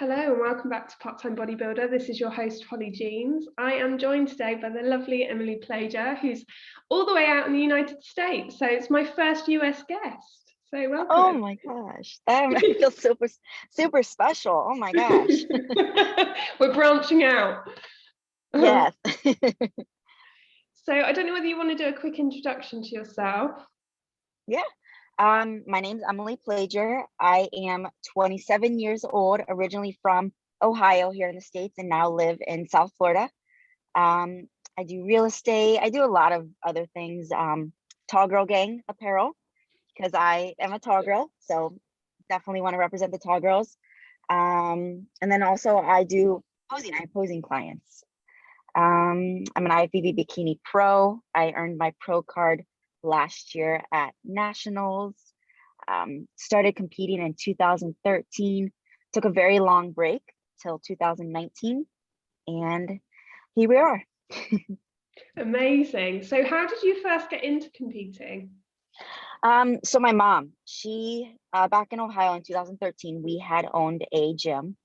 Hello and welcome back to Part-Time Bodybuilder. This is your host, Holly Jeans. I am joined today by the lovely Emily Plajer, who's all the way out in the United States. So it's my first US guest. So welcome. Oh my gosh, I feel super special. Oh my gosh. We're branching out. Yes. So I don't know whether you want to do a quick introduction to yourself. Yeah. My name's Emily Plajer. I am 27 years old, originally from Ohio here in the States, and now live in South Florida. I do real estate. I do a lot of other things. Tall Girl Gang apparel, because I am a tall girl, so definitely want to represent the tall girls. And then also I do posing. I have posing clients. I'm an IFBB Bikini Pro. I earned my pro card last year at Nationals. Started competing in 2013. Took a very long break till 2019, and here we are. Amazing. So how did you first get into competing? So my mom, she back in Ohio in 2013, we had owned a gym,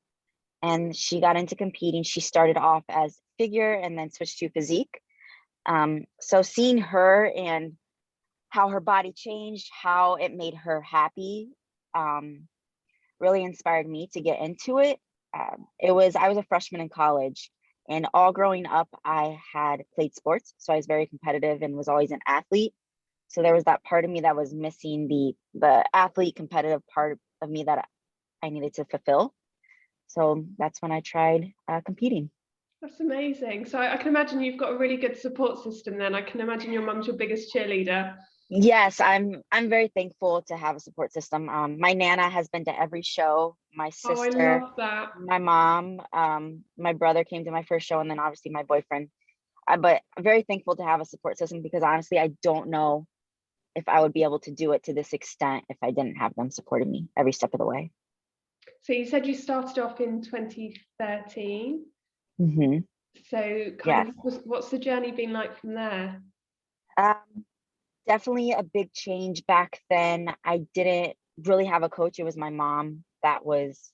and she got into competing. She started off as figure and then switched to physique. So seeing her and how her body changed, how it made her happy, really inspired me to get into it. I was a freshman in college, and all growing up, I had played sports. So I was very competitive and was always an athlete. So there was that part of me that was missing the athlete competitive part of me that I needed to fulfill. So that's when I tried competing. That's amazing. So I can imagine you've got a really good support system then. I can imagine your mum's your biggest cheerleader. Yes, I'm very thankful to have a support system. My Nana has been to every show. My sister, I love that. my mom, my brother came to my first show, and then obviously my boyfriend. But I'm very thankful to have a support system, because honestly, I don't know if I would be able to do it to this extent if I didn't have them supporting me every step of the way. So you said you started off in 2013. Mm-hmm. So Yes. what's the journey been like from there? Definitely a big change. Back then, I didn't really have a coach. It was my mom that was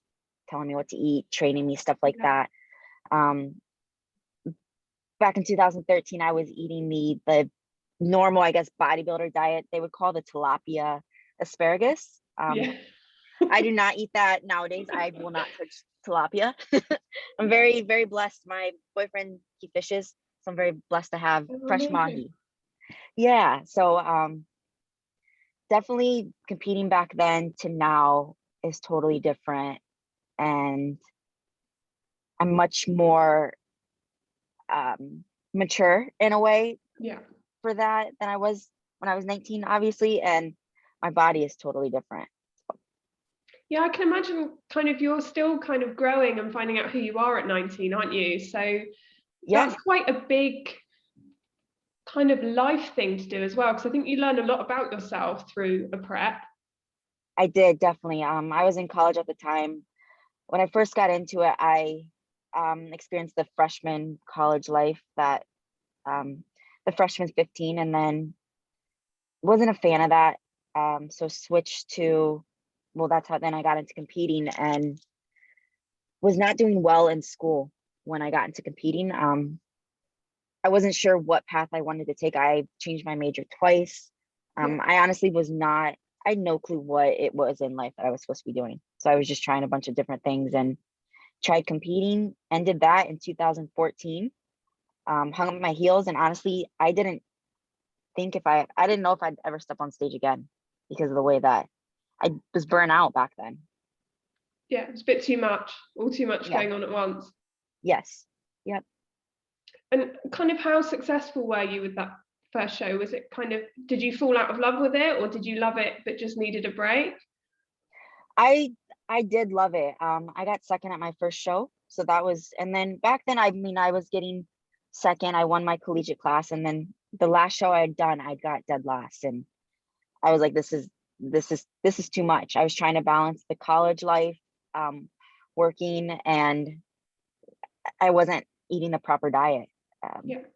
telling me what to eat, training me, stuff like that. Back in 2013, I was eating the normal, I guess, bodybuilder diet. They would call the tilapia asparagus. Yeah. I do not eat that nowadays. I will not touch tilapia. I'm very, very blessed. My boyfriend, he fishes, so I'm very blessed to have fresh mahi. Yeah, so definitely competing back then to now is totally different, and I'm much more mature in a way for that than I was when I was 19, obviously, and my body is totally different. Yeah, I can imagine kind of you're still kind of growing and finding out who you are at 19, aren't you? So that's quite a big kind of life thing to do as well, because I think you learn a lot about yourself through a prep. I did, definitely. I was in college at the time. When I first got into it, I experienced the freshman college life that the freshman 15, and then wasn't a fan of that. So switched to, well, that's how then I got into competing, and was not doing well in school when I got into competing. I wasn't sure what path I wanted to take. I changed my major twice. I honestly I had no clue what it was in life that I was supposed to be doing. So I was just trying a bunch of different things and tried competing, ended that in 2014, hung up my heels. And honestly, I didn't know if I'd ever step on stage again, because of the way that I was burnt out back then. Yeah, it's a bit too much, all too much going on at once. Yes. Yep. And kind of how successful were you with that first show? Was it kind of, did you fall out of love with it, or did you love it but just needed a break? I did love it. I got second at my first show. So that was, and then back then, I mean, I was getting second. I won my collegiate class, and then the last show I had done, I got dead last. And I was like, this is too much. I was trying to balance the college life, working, and I wasn't eating the proper diet.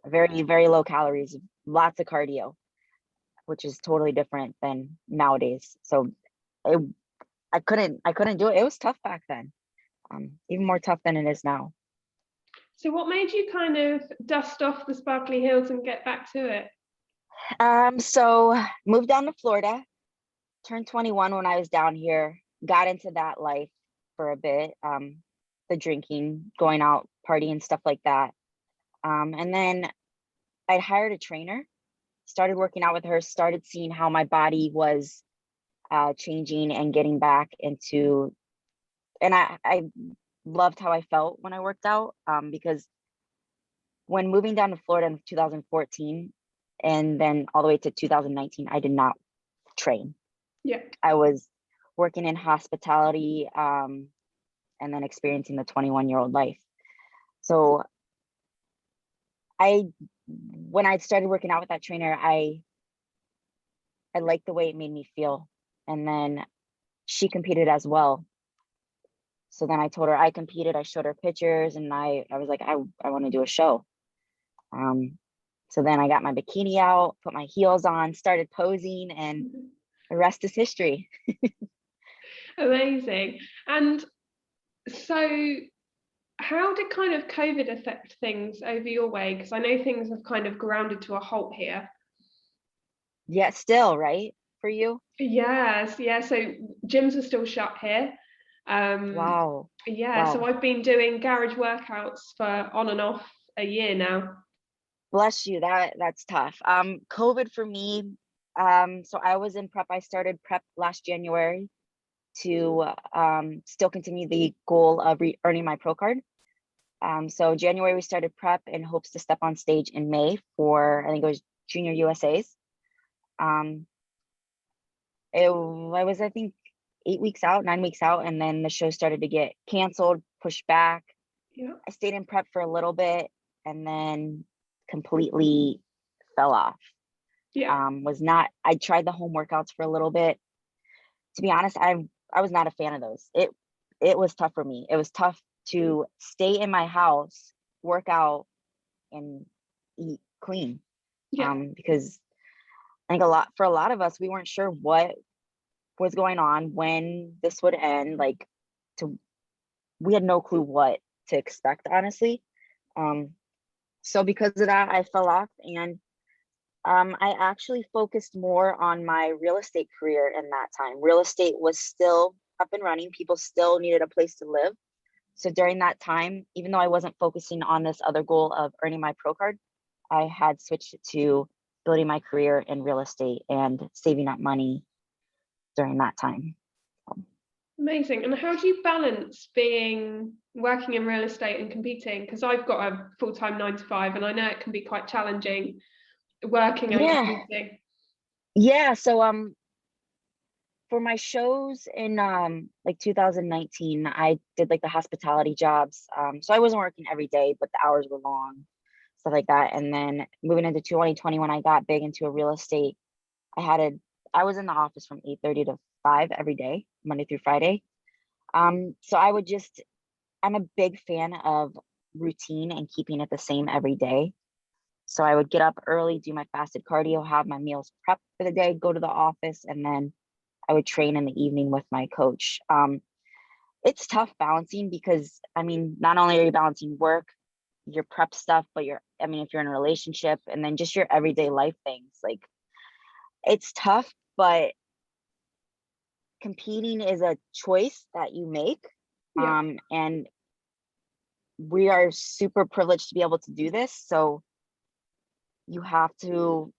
Very, very low calories, lots of cardio, which is totally different than nowadays. So I couldn't do it. It was tough back then. even more tough than it is now. So what made you kind of dust off the sparkly hills and get back to it? So moved down to Florida, turned 21 when I was down here, got into that life for a bit, the drinking, going out, partying, stuff like that. And then I hired a trainer, started working out with her, started seeing how my body was changing and getting back into, and I loved how I felt when I worked out, because when moving down to Florida in 2014 and then all the way to 2019, I did not train. Yeah. I was working in hospitality, and then experiencing the 21-year-old life. So when I started working out with that trainer, I liked the way it made me feel. And then she competed as well. So then I told her I competed, I showed her pictures, and I was like, I want to do a show. So then I got my bikini out, put my heels on, started posing, and the rest is history. Amazing. And so how did kind of COVID affect things over your way? Because I know things have kind of grounded to a halt here. Yeah, still, right? For you? Yes, yeah. So gyms are still shut here. Wow. Yeah, so Wow. I've been doing garage workouts for on and off a year now. Bless you. That's tough. COVID for me, so I was in prep. I started prep last January to still continue the goal of earning my pro card. So January we started prep in hopes to step on stage in May for, I think it was Junior USA's. I was, I think, 9 weeks out, and then the show started to get canceled, pushed back. Yeah. I stayed in prep for a little bit and then completely fell off. Yeah. I tried the home workouts for a little bit. To be honest, I was not a fan of those. It was tough for me. It was tough to stay in my house, work out, and eat clean. Yeah. Because I think for a lot of us, we weren't sure what was going on, when this would end. We had no clue what to expect, honestly. So because of that, I fell off, and I actually focused more on my real estate career in that time. Real estate was still up and running. People still needed a place to live. So during that time, even though I wasn't focusing on this other goal of earning my pro card, I had switched to building my career in real estate and saving up money during that time. Amazing. And how do you balance working in real estate and competing? Because I've got a full-time 9 to 5, and I know it can be quite challenging working and competing. Yeah. So for my shows in like 2019, I did like the hospitality jobs. So I wasn't working every day, but the hours were long, stuff like that. And then moving into 2020, when I got big into a real estate, I was in the office from 8:30 to 5 every day, Monday through Friday. So I'm a big fan of routine and keeping it the same every day. So I would get up early, do my fasted cardio, have my meals prepped for the day, go to the office, and then I would train in the evening with my coach. It's tough balancing because, I mean, not only are you balancing work, your prep stuff, but if you're in a relationship, and then just your everyday life things, like, it's tough, but competing is a choice that you make. Yeah. And we are super privileged to be able to do this. So you have to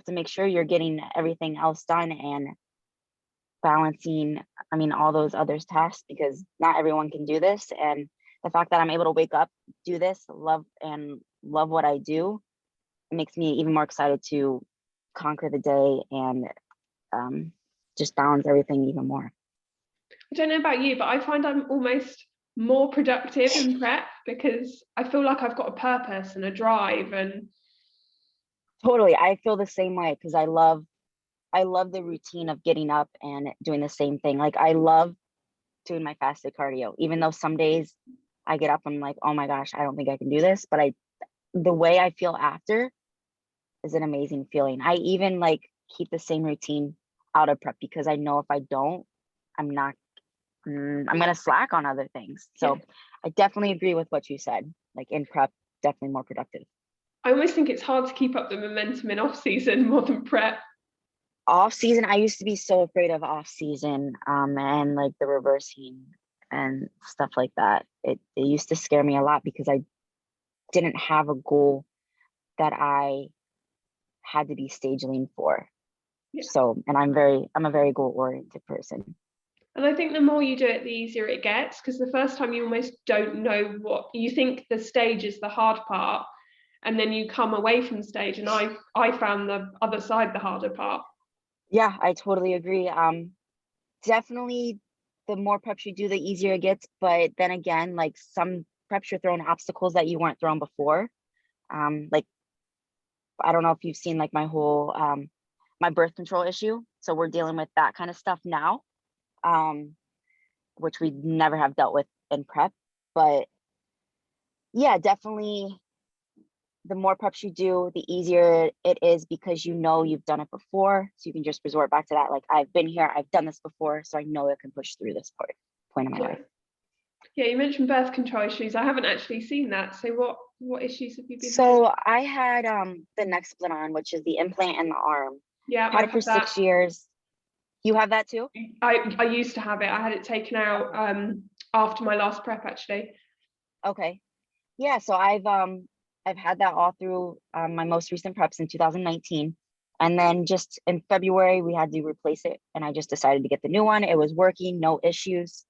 make sure you're getting everything else done and balancing, all those other tasks, because not everyone can do this. And the fact that I'm able to wake up, do this, love what I do, it makes me even more excited to conquer the day and just balance everything even more. I don't know about you, but I find I'm almost more productive in prep because I feel like I've got a purpose and a drive. And totally, I feel the same way, because I love the routine of getting up and doing the same thing. Like, I love doing my fasted cardio, even though some days I get up and I'm like, oh my gosh, I don't think I can do this. But the way I feel after is an amazing feeling. I even keep the same routine out of prep, because I know if I don't, I'm not I'm going to slack on other things. So I definitely agree with what you said. Like in prep, definitely more productive. I almost think it's hard to keep up the momentum in off season more than prep. Off season, I used to be so afraid of off season, and like the reversing and stuff like that. It used to scare me a lot because I didn't have a goal that I had to be stage lean for. So, and I'm a very goal oriented person. And I think the more you do it, the easier it gets, because the first time you almost don't know what you think. The stage is the hard part, and then you come away from stage, and I found the other side the harder part. Yeah, I totally agree. Definitely the more preps you do, the easier it gets. But then again, like some preps you're throwing obstacles that you weren't thrown before. Like, I don't know if you've seen like my whole, my birth control issue. So we're dealing with that kind of stuff now, which we never have dealt with in prep. But yeah, definitely the more preps you do, the easier it is because you know you've done it before. So you can just resort back to that. Like, I've been here, I've done this before, so I know I can push through this point in my life. Yeah, you mentioned birth control issues. I haven't actually seen that. So what issues have you been So having? I had the Nexplanon, which is the implant in the arm. Yeah, Had it for 6 years. You have that too? I used to have it. I had it taken out after my last prep, actually. Okay. Yeah, so I've had that all through my most recent preps in 2019. And then just in February, we had to replace it. And I just decided to get the new one. It was working, no issues.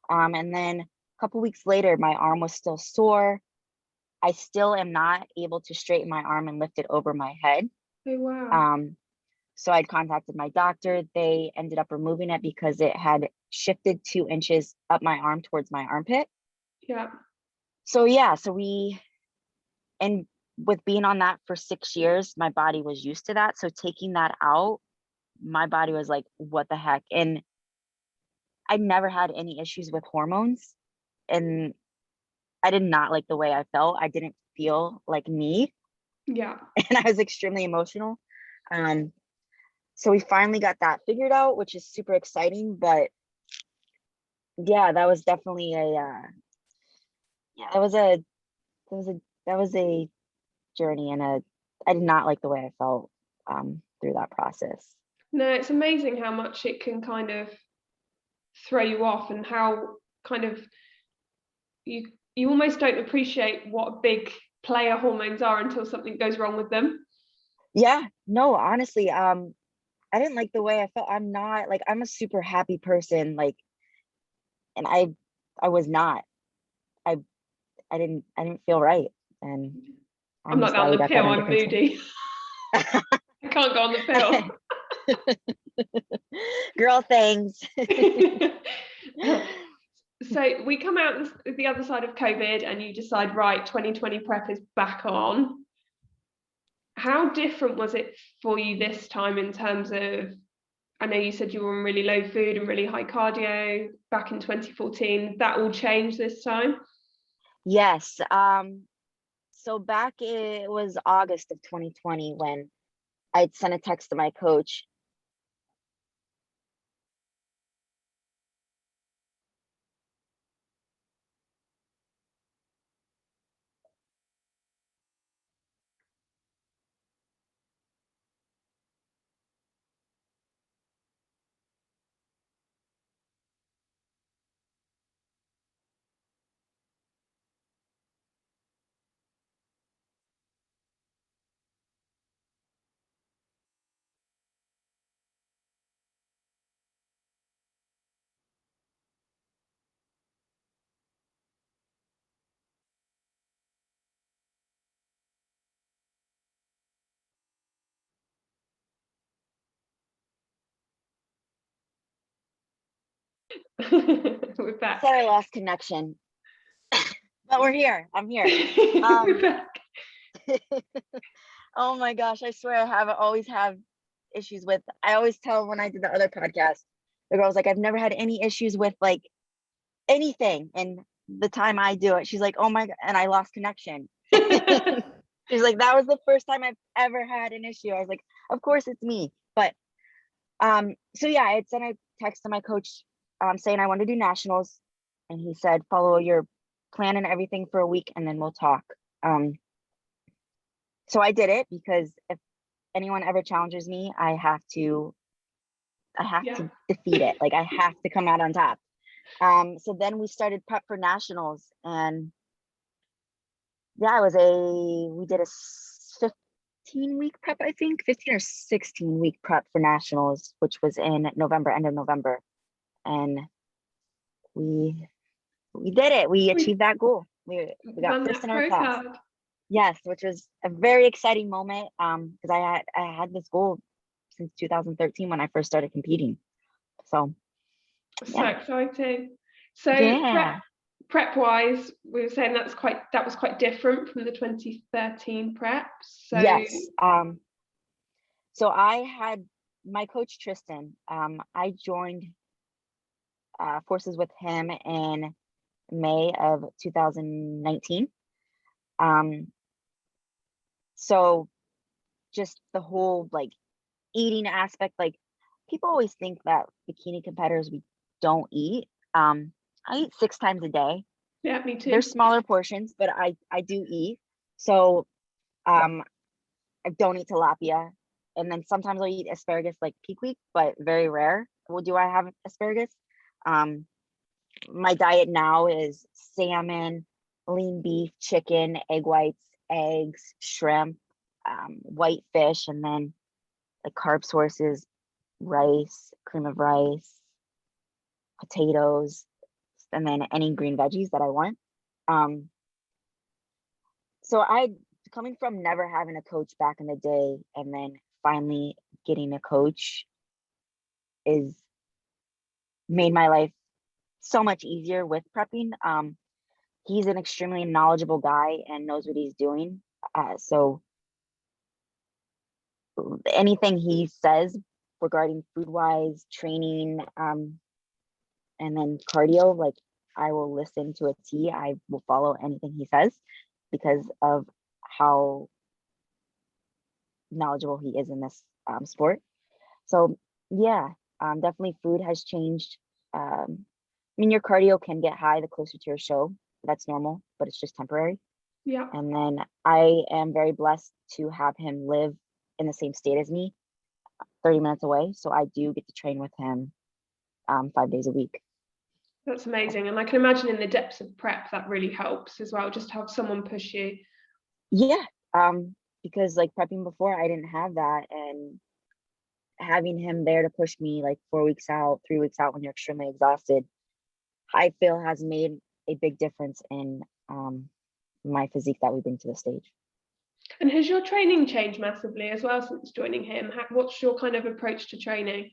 And then a couple weeks later, my arm was still sore. I still am not able to straighten my arm and lift it over my head. Oh, wow. So I'd contacted my doctor. They ended up removing it because it had shifted 2 inches up my arm towards my armpit. Yeah. So yeah, and with being on that for 6 years, my body was used to that. So taking that out, my body was like, what the heck? And I never had any issues with hormones. And I did not like the way I felt. I didn't feel like me. Yeah. And I was extremely emotional. So we finally got that figured out, which is super exciting. But yeah, that was definitely that was a journey, and I did not like the way I felt through that process. No, it's amazing how much it can kind of throw you off, and how kind of you almost don't appreciate what big player hormones are until something goes wrong with them. Yeah, no, honestly, I didn't like the way I felt. I'm not like, I'm a super happy person, like, and I was not. I didn't feel right, and I'm not just glad on we the got that pill. under I'm control. moody. I can't go on the pill. Girl things. So we come out the other side of COVID, and you decide, right, 2020 prep is back on. How different was it for you this time in terms of, I know you said you were on really low food and really high cardio back in 2014. That all changed this time? Yes. So back, it was August of 2020 when I'd sent a text to my coach. We're back. Said I lost connection, but we're here. I'm here. We're back. Oh my gosh, I swear I always have issues with, I always tell when I did the other podcast, the girl's like, I've never had any issues with like anything. And the time I do it, she's like, oh my God, and I lost connection. She's like, that was the first time I've ever had an issue. I was like, of course it's me. But so yeah, I had sent a text to my coach saying I want to do nationals, and he said, follow your plan and everything for a week, and then we'll talk. So I did it because if anyone ever challenges me, I have to defeat it. Like I have to come out on top. So then we started prep for nationals, and yeah, we did a 15-week prep, I think 15 or 16-week prep for nationals, which was in November, end of November. And we did it. We achieved that goal. We got first in our class. Yes, which was a very exciting moment. Because I had this goal since 2013 when I first started competing. So exciting. So yeah. prep wise, we were saying that was quite different from the 2013 prep. So yes. So I had my coach Tristan. I joined forces with him in May of 2019. So just the whole like eating aspect, like people always think that bikini competitors, we don't eat. I eat 6 times a day. Yeah, me too. They're smaller portions, but I do eat. So I don't eat tilapia, and then sometimes I'll eat asparagus like peak week, but very rare. Well, do I have asparagus? My diet now is salmon, lean beef, chicken, egg whites, eggs, shrimp, white fish, and then like carb sources, rice, cream of rice, potatoes, and then any green veggies that I want. So coming from never having a coach back in the day, and then finally getting a coach is made my life so much easier with prepping. He's an extremely knowledgeable guy and knows what he's doing. So anything he says regarding food wise, training, and then cardio, like I will listen to a T. I will follow anything he says because of how knowledgeable he is in this sport. So yeah, definitely food has changed. I mean, your cardio can get high the closer to your show. That's normal, but it's just temporary. Yeah. And then I am very blessed to have him live in the same state as me, 30 minutes away. So I do get to train with him 5 days a week. That's amazing. And I can imagine in the depths of prep, that really helps as well, just to have someone push you. Yeah, because like prepping before, I didn't have that. And having him there to push me like 4 weeks out, 3 weeks out when you're extremely exhausted, I feel has made a big difference in my physique that we bring to the stage. And has your training changed massively as well since joining him? What's your kind of approach to training?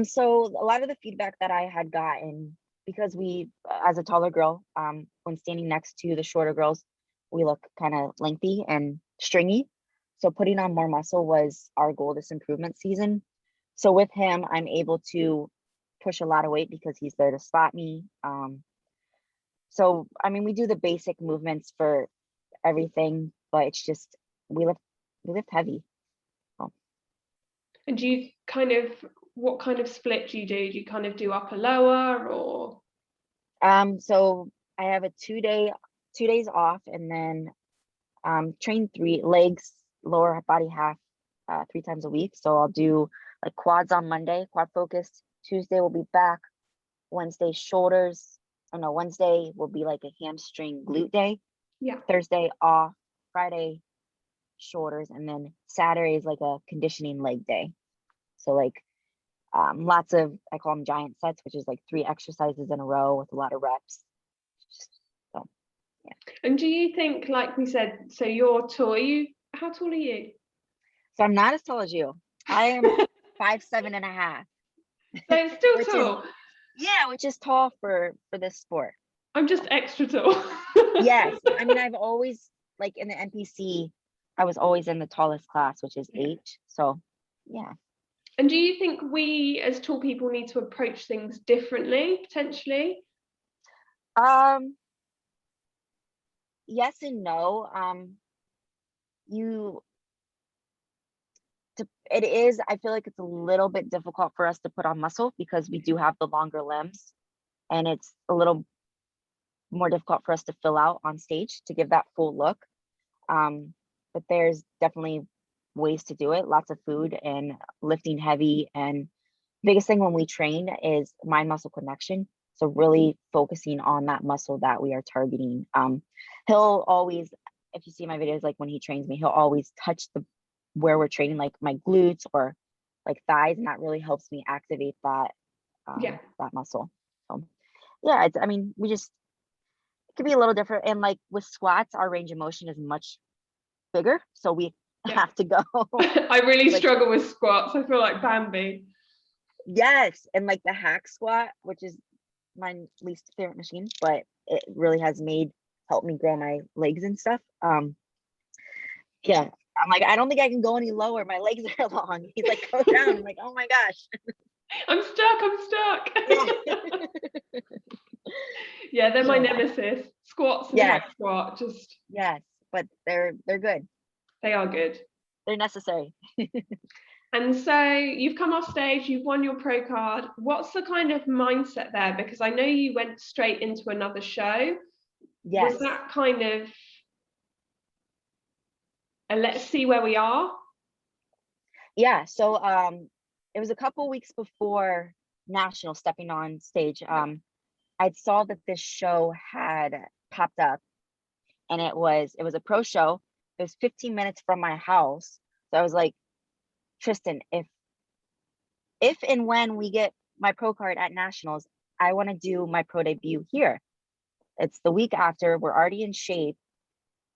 So a lot of the feedback that I had gotten, because we, as a taller girl, when standing next to the shorter girls, we look kind of lengthy and stringy. So putting on more muscle was our goal this improvement season. So with him, I'm able to push a lot of weight because he's there to spot me. So, I mean, we do the basic movements for everything, but it's just, we lift heavy. So. And do you what kind of split do you do? Do you kind of do upper lower or? So I have a 2 days off, and then train 3 legs, lower body half, 3 times a week. So I'll do like quads on Monday, quad focused. Tuesday will be back. Wednesday shoulders. Oh no, Wednesday will be like a hamstring glute day. Yeah. Thursday off. Friday shoulders, and then Saturday is like a conditioning leg day. So like lots of, I call them giant sets, which is like 3 exercises in a row with a lot of reps. So yeah. And do you think, like we said, so you're tall, how tall are you? So I'm not as tall as you. I am 5'7.5". So it's still tall. Which is tall for this sport. I'm just extra tall. Yes. I mean, I've always, like in the NPC, I was always in the tallest class, which is H. So yeah. And do you think we as tall people need to approach things differently, potentially? Yes and no. it is, I feel like it's a little bit difficult for us to put on muscle because we do have the longer limbs, and it's a little more difficult for us to fill out on stage to give that full look. But there's definitely ways to do it, lots of food and lifting heavy. And biggest thing when we train is mind muscle connection. So really focusing on that muscle that we are targeting. He'll always, if you see my videos, like when he trains me, he'll always touch where we're training, like my glutes or like thighs, and that really helps me activate that that muscle. So yeah, I mean, it could be a little different. And like with squats, our range of motion is much bigger, so we have to go. I really struggle with squats. I feel like Bambi. Yes, and like the hack squat, which is my least favorite machine, but it really has helped me grow my legs and stuff. Yeah, I'm like, I don't think I can go any lower. My legs are long. He's like, go down. I'm like, oh my gosh. I'm stuck. Yeah. Yeah, they're my nemesis. Squats and hack squat. Just yes, but they're good. They are good. They're necessary. And so you've come off stage, you've won your pro card. What's the kind of mindset there? Because I know you went straight into another show. Yes. Was that kind of a let's see where we are? Yeah. So it was a couple weeks before national stepping on stage. I saw that this show had popped up, and it was a pro show. It was 15 minutes from my house. So I was like, Tristan, if and when we get my pro card at nationals, I want to do my pro debut here. It's the week after. We're already in shape.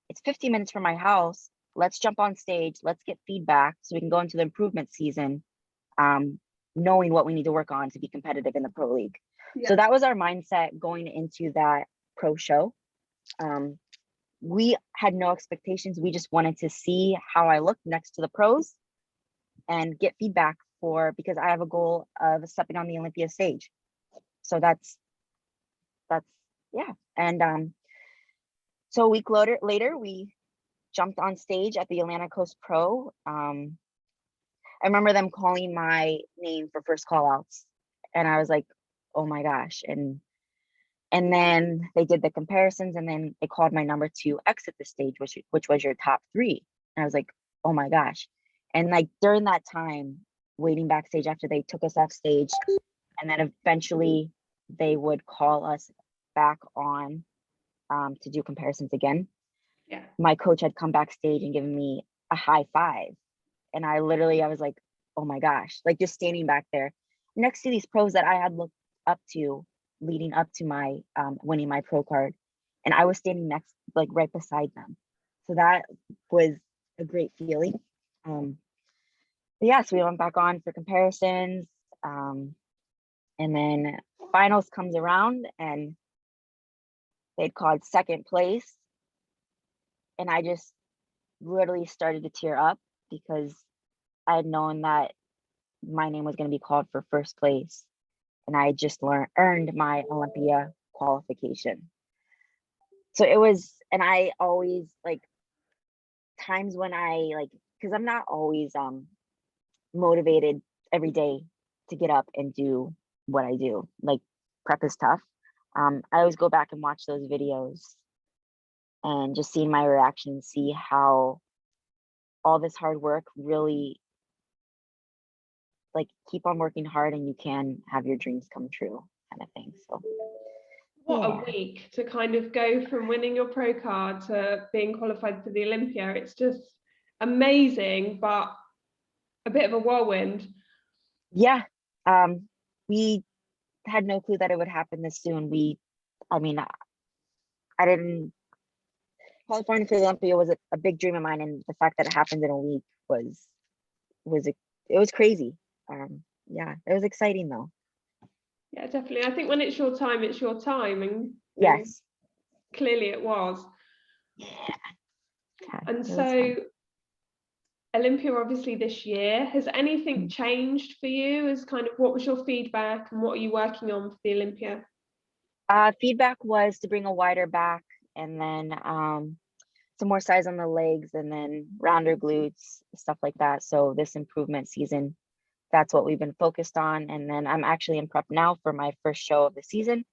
It's 15 minutes from my house. Let's jump on stage. Let's get feedback so we can go into the improvement season, knowing what we need to work on to be competitive in the pro league. So that was our mindset going into that pro show. We had no expectations. We just wanted to see how I looked next to the pros and get feedback because I have a goal of stepping on the Olympia stage. So that's yeah. And so a week later, we jumped on stage at the Atlantic Coast Pro. I remember them calling my name for first call outs, and I was like, oh my gosh. And then they did the comparisons, and then they called my number to exit the stage, which was your top 3. And I was like, oh my gosh. And like during that time, waiting backstage after they took us off stage, and then eventually they would call us back on to do comparisons again. Yeah. My coach had come backstage and given me a high five. And I was like, oh my gosh, like just standing back there next to these pros that I had looked up to leading up to my winning my pro card. And I was standing like right beside them. So that was a great feeling. So we went back on for comparisons. And then finals comes around, and they'd called second place. And I just literally started to tear up because I had known that my name was going to be called for first place. And I just earned my Olympia qualification. So it was, and I always like times when because I'm not always motivated every day to get up and do what I do. Like prep is tough. I always go back and watch those videos and just seeing my reaction, see how all this hard work really, like, keep on working hard and you can have your dreams come true kind of thing. So what a week to kind of go from winning your pro card to being qualified for the Olympia. It's just amazing, but a bit of a whirlwind. Yeah. We had no clue that it would happen this soon. I didn't qualifying for the Olympia was a big dream of mine, and the fact that it happened in a week it was crazy. Yeah, it was exciting though. Yeah, definitely. I think when it's your time, it's your time, and yes, clearly it was. Yeah. And so Olympia, obviously this year, has anything changed for you? As kind of what was your feedback and what are you working on for the Olympia? Feedback was to bring a wider back, and then some more size on the legs, and then rounder glutes, stuff like that. So this improvement season, that's what we've been focused on. And then I'm actually in prep now for my first show of the season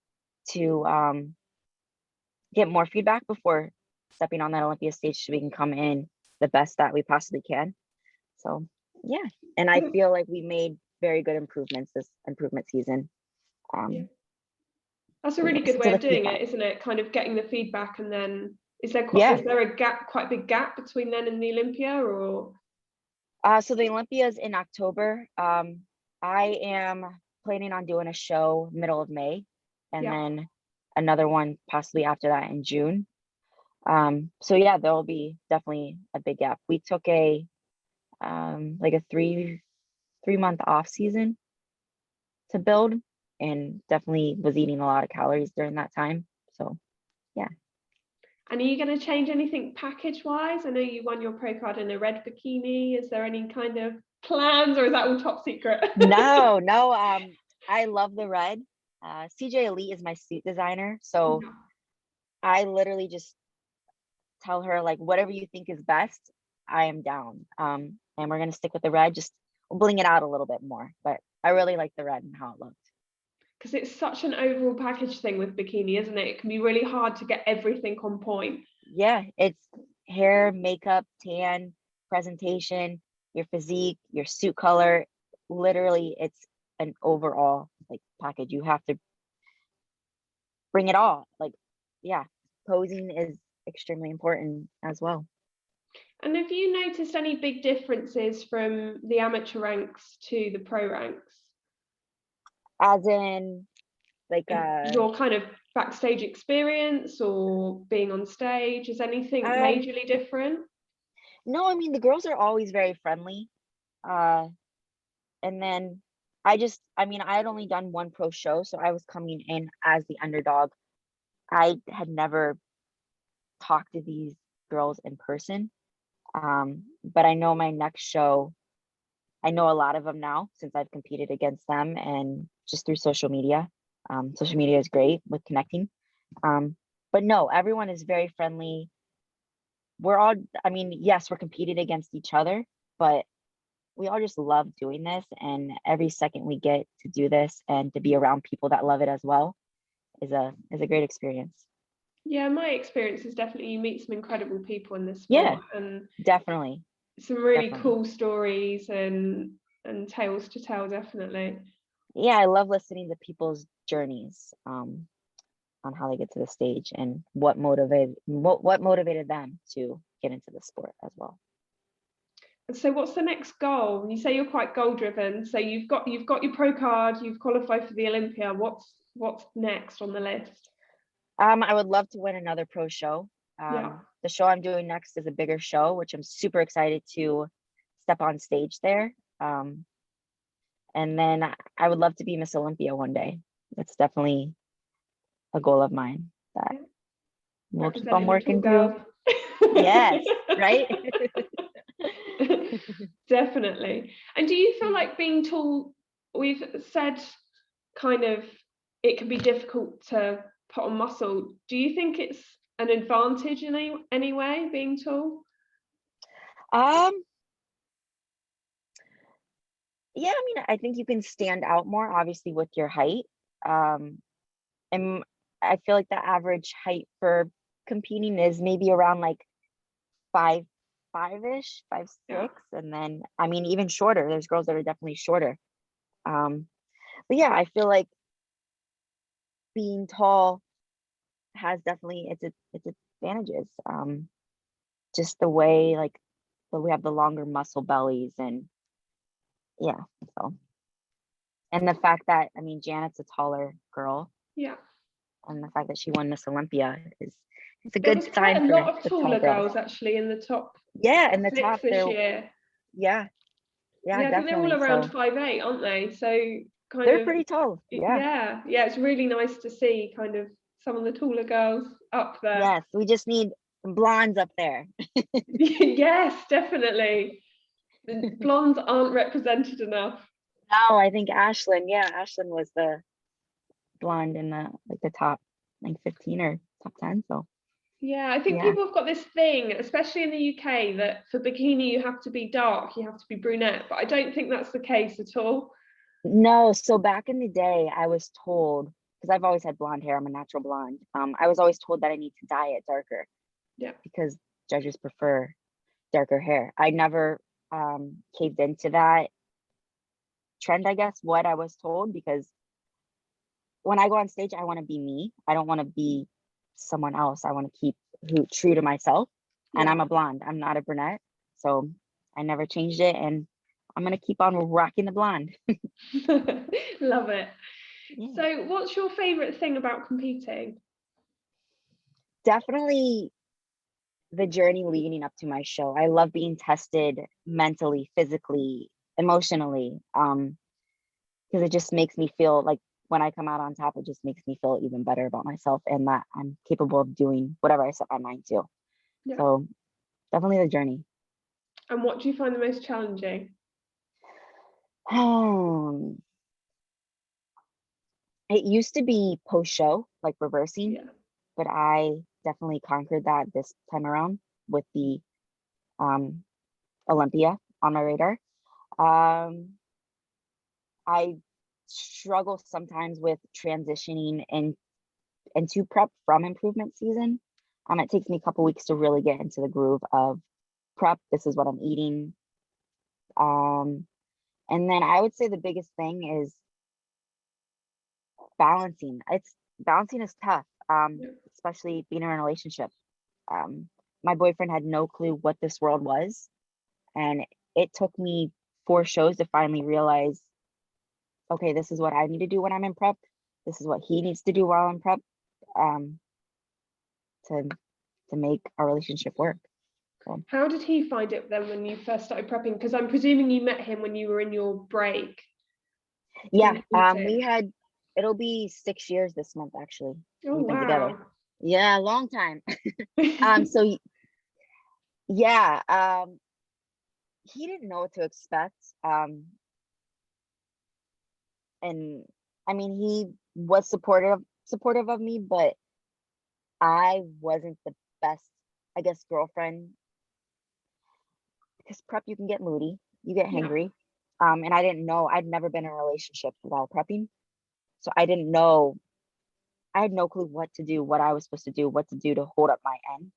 to get more feedback before stepping on that Olympia stage so we can come in the best that we possibly can. So yeah, and I feel like we made very good improvements this improvement season. Yeah. That's a really good way of doing it, isn't it? Kind of getting the feedback, and then is there a gap, quite a big gap between then and the Olympia, or? So the Olympia is in October. I am planning on doing a show middle of May, and then another one possibly after that in June. So yeah, there will be definitely a big gap. We took a like a 3-month off season to build, and definitely was eating a lot of calories during that time. So yeah. And are you going to change anything package wise? I know you won your pro card in a red bikini. Is there any kind of plans, or is that all top secret? No. I love the red. CJ Elite is my suit designer, so I literally just tell her, like, whatever you think is best, I am down. And we're gonna stick with the red, just bling it out a little bit more. But I really like the red and how it looked. Because it's such an overall package thing with bikini, isn't it? It can be really hard to get everything on point. Yeah, it's hair, makeup, tan, presentation, your physique, your suit color. Literally, it's an overall like package. You have to bring it all. Like, yeah, posing is extremely important as well. And have you noticed any big differences from the amateur ranks to the pro ranks? As in, like, your kind of backstage experience or being on stage, is anything majorly different? No, I mean, the girls are always very friendly. And then I had only done one pro show, so I was coming in as the underdog. I had never talked to these girls in person. But I know my next show, I know a lot of them now since I've competed against them and just through social media. Social media is great with connecting. But no, everyone is very friendly. We're all, yes, we're competing against each other, but we all just love doing this. And every second we get to do this and to be around people that love it as well is a great experience. Yeah, my experience is definitely you meet some incredible people in this sport, and definitely some really cool stories and tales to tell, definitely. Yeah, I love listening to people's journeys on how they get to the stage and what motivated them to get into the sport as well. So what's the next goal? You say you're quite goal driven, so you've got your pro card, you've qualified for the Olympia. What's next on the list? I would love to win another pro show. The show I'm doing next is a bigger show, which I'm super excited to step on stage there. And then I would love to be Miss Olympia one day. That's definitely a goal of mine that we'll keep on working through. Yes, right? Definitely. And do you feel like being tall, we've said kind of it can be difficult to put on muscle. Do you think it's an advantage in any way, being tall? Yeah, I think you can stand out more, obviously, with your height. And I feel like the average height for competing is maybe around like 5'5"-ish, 5'6", and then even shorter. There's girls that are definitely shorter. But yeah, I feel like being tall has definitely its advantages. Just the way that we have the longer muscle bellies, and yeah, so. And the fact that Janet's a taller girl. Yeah. And the fact that she won Miss Olympia it's a good sign. Quite a lot of taller girls actually in the top. Yeah, in the top this year. Yeah, I think they're all around 5'8", aren't they? So they're pretty tall. Yeah. It's really nice to see kind of some of the taller girls up there. Yes, we just need blondes up there. Yes, definitely. The blondes aren't represented enough. No, I think Ashlyn was the blonde in the top 15 or top 10. So Yeah, I think people have got this thing, especially in the UK, that for bikini you have to be dark, you have to be brunette, but I don't think that's the case at all. No, so back in the day, I was told, because I've always had blonde hair, I'm a natural blonde. I was always told that I need to dye it darker. Yeah. Because judges prefer darker hair. I never caved into that trend, I guess, what I was told, because when I go on stage, I want to be me. I don't want to be someone else. I want to keep true to myself. And I'm a blonde. I'm not a brunette. So I never changed it. And I'm going to keep on rocking the blonde. Love it. Yeah. So what's your favorite thing about competing? Definitely the journey leading up to my show. I love being tested mentally, physically, emotionally. Because it just makes me feel like when I come out on top, it just makes me feel even better about myself and that I'm capable of doing whatever I set my mind to. Yeah. So definitely the journey. And what do you find the most challenging? It used to be post-show, like reversing, Yeah. but I definitely conquered that this time around with the Olympia on my radar. I struggle sometimes with transitioning into prep from improvement season. It takes me a couple weeks to really get into the groove of prep. This is what I'm eating. And then I would say the biggest thing is balancing. Balancing is tough, especially being in a relationship. My boyfriend had no clue what this world was, and it took me 4 shows to finally realize, okay, this is what I need to do when I'm in prep. This is what he needs to do while I'm prep, to make our relationship work. So. How did he find it then when you first started prepping? Because I'm presuming you met him when you were in your break. Yeah, it'll be 6 years this month, actually. Oh, We've been wow. together. Yeah, long time. So yeah, he didn't know what to expect. And I mean, he was supportive of me, but I wasn't the best, I guess, girlfriend, because prep, you can get moody, you get hangry. And I didn't know, I'd never been in a relationship while prepping. So I didn't know, I had no clue what to do, what I was supposed to do, what to do to hold up my end.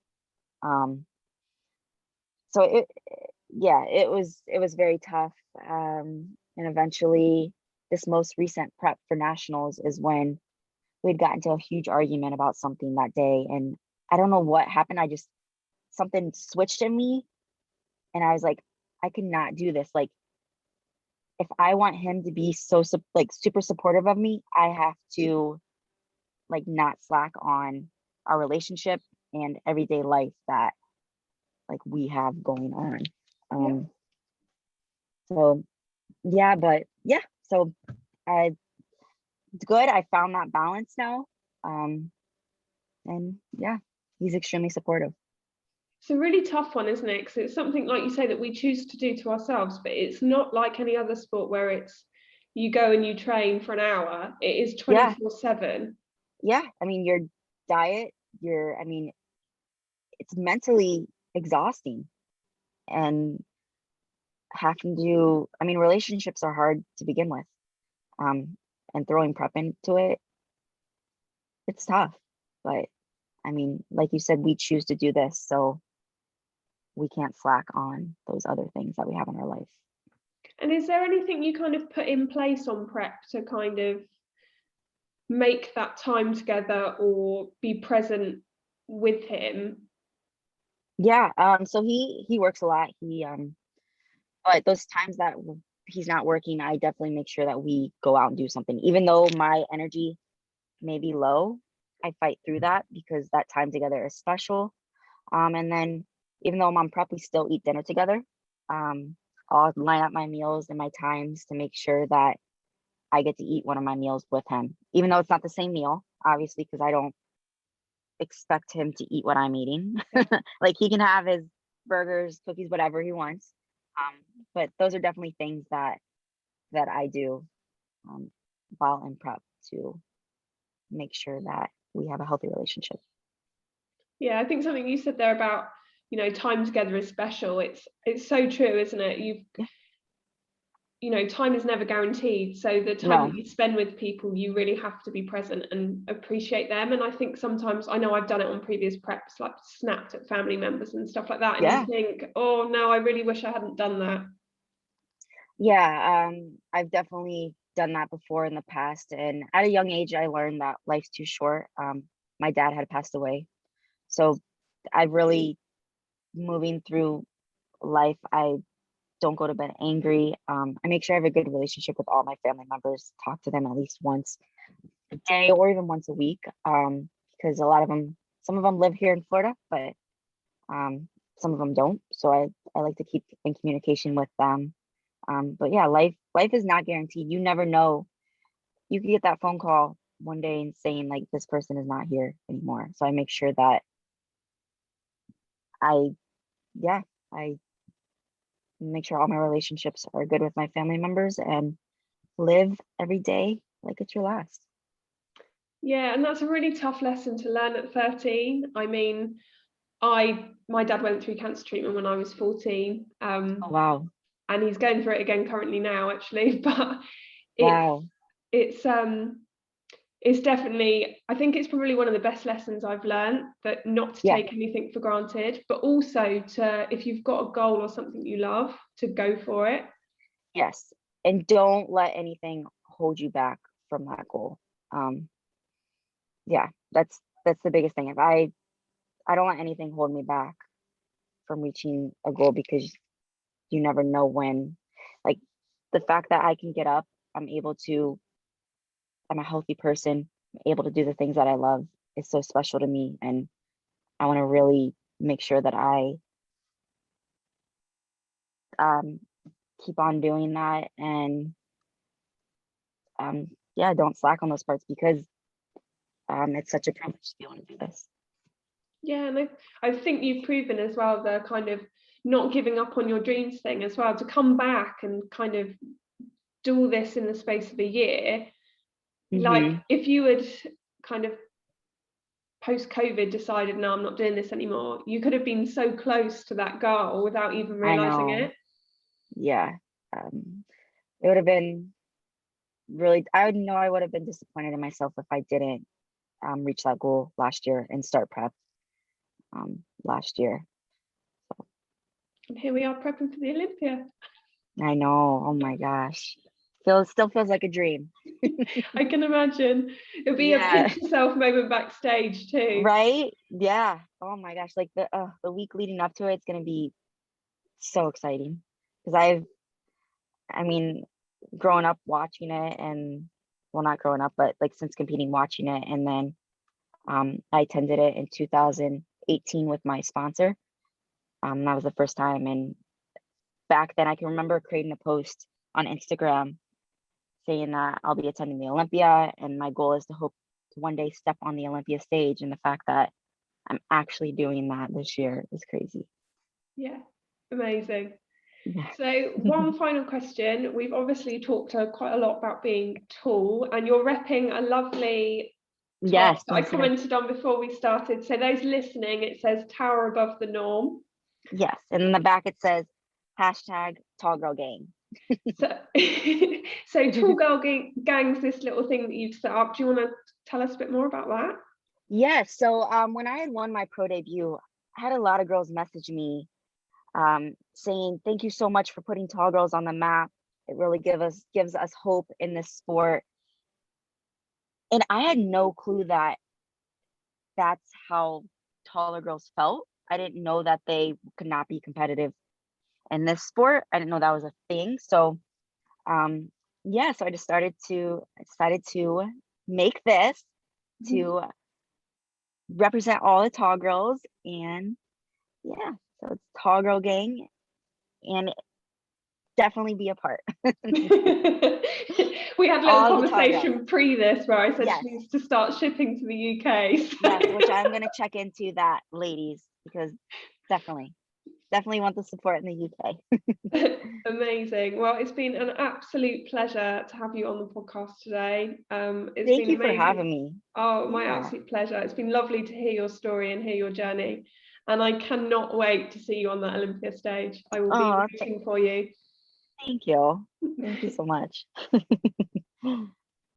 So it was very tough. And eventually this most recent prep for nationals is when we'd gotten into a huge argument about something that day. And I don't know what happened. Something switched in me and I was like, I could not do this. Like, if I want him to be super supportive of me, I have to like not slack on our relationship and everyday life that like we have going on. So yeah, but yeah, so it's good. I found that balance now. And yeah, he's extremely supportive. It's a really tough one, isn't it? Because it's something, like you say, that we choose to do to ourselves, but it's not like any other sport where it's you go and you train for an hour. It is 24/7. Yeah, I mean, your diet, it's mentally exhausting, and relationships are hard to begin with. And throwing prep into it, it's tough. But I mean, like you said, we choose to do this, so we can't slack on those other things that we have in our life. And is there anything you kind of put in place on prep to kind of make that time together or be present with him? Yeah, so he works a lot. But those times that he's not working, I definitely make sure that we go out and do something. Even though my energy may be low, I fight through that because that time together is special. And then even though I'm on prep, we still eat dinner together. I'll line up my meals and my times to make sure that I get to eat one of my meals with him, even though it's not the same meal, obviously, because I don't expect him to eat what I'm eating. Like, he can have his burgers, cookies, whatever he wants. But those are definitely things that I do while in prep to make sure that we have a healthy relationship. Yeah, I think something you said there about, time together is special. It's so true, isn't it? Time is never guaranteed. So the time No. that you spend with people, you really have to be present and appreciate them. And I think sometimes, I know I've done it on previous preps, like snapped at family members and stuff like that. And you Yeah. think, oh no, I really wish I hadn't done that. Yeah. I've definitely done that before in the past. And at a young age, I learned that life's too short. My dad had passed away. So I really, moving through life, I don't go to bed angry. I make sure I have a good relationship with all my family members, talk to them at least once a day or even once a week. Because a lot of them, some of them live here in Florida, but some of them don't. So I like to keep in communication with them. But yeah, life is not guaranteed. You never know. You could get that phone call one day and saying like this person is not here anymore. So I make sure that I yeah, I make sure all my relationships are good with my family members and live every day like it's your last. Yeah, and that's a really tough lesson to learn at 13. I mean, my dad went through cancer treatment when I was 14. Oh wow. And he's going through it again currently now, actually. But it's Wow. it's it's definitely, I think it's probably one of the best lessons I've learned, that not to Yeah. take anything for granted, but also to, if you've got a goal or something you love, to go for it. Yes. And don't let anything hold you back from that goal. Um, yeah, that's the biggest thing. If I don't let anything hold me back from reaching a goal, because you never know when, like the fact that I can get up, I'm a healthy person, I'm able to do the things that I love is so special to me. And I want to really make sure that I um, keep on doing that. And yeah, don't slack on those parts, because it's such a privilege to be able to do this. Yeah, and I think you've proven as well the kind of not giving up on your dreams thing as well, to come back and kind of do all this in the space of a year. Like if you had kind of post-COVID decided, no, I'm not doing this anymore, you could have been so close to that goal without even I realizing know. it. Yeah. It would have been really, I would know I would have been disappointed in myself if I didn't reach that goal last year and start prep last year. So. And here we are prepping for the Olympia. I know. Oh my gosh. Still feels like a dream. I can imagine. It'll be a pinch yourself moment backstage too. Right? Yeah. Oh my gosh. Like the week leading up to it, it's gonna be so exciting. Because I mean, growing up watching it, and well, not growing up, but like since competing, watching it. And then I attended it in 2018 with my sponsor. That was the first time. And back then I can remember creating a post on Instagram saying that I'll be attending the Olympia, and my goal is to hope to one day step on the Olympia stage. And the fact that I'm actually doing that this year is crazy. Yeah, amazing. Yeah. So one final question. We've obviously talked quite a lot about being tall, and you're repping a lovely top that I commented on before we started. So those listening, it says tower above the norm. Yes, and in the back it says #TallGirlGang. So Tall Girl Gang's this little thing that you've set up. Do you want to tell us a bit more about that? Yes. So when I had won my pro debut, I had a lot of girls message me saying, thank you so much for putting tall girls on the map. It really gives us hope in this sport. And I had no clue that that's how taller girls felt. I didn't know that they could not be competitive in this sport. I didn't know that was a thing. So yeah, so I decided to make this to represent all the tall girls. And yeah, so it's Tall Girl Gang, and definitely be a part. We had a little conversation pre this where I said she needs to start shipping to the UK. Yes, which I'm going to check into that, ladies, because definitely. definitely want the support in the UK. Amazing. Well, it's been an absolute pleasure to have you on the podcast today. It's Thank been you for amazing. having me. Oh, my Yeah. absolute pleasure. It's been lovely to hear your story and hear your journey. And I cannot wait to see you on that Olympia stage. I will be rooting for you. Thank you. Thank you so much.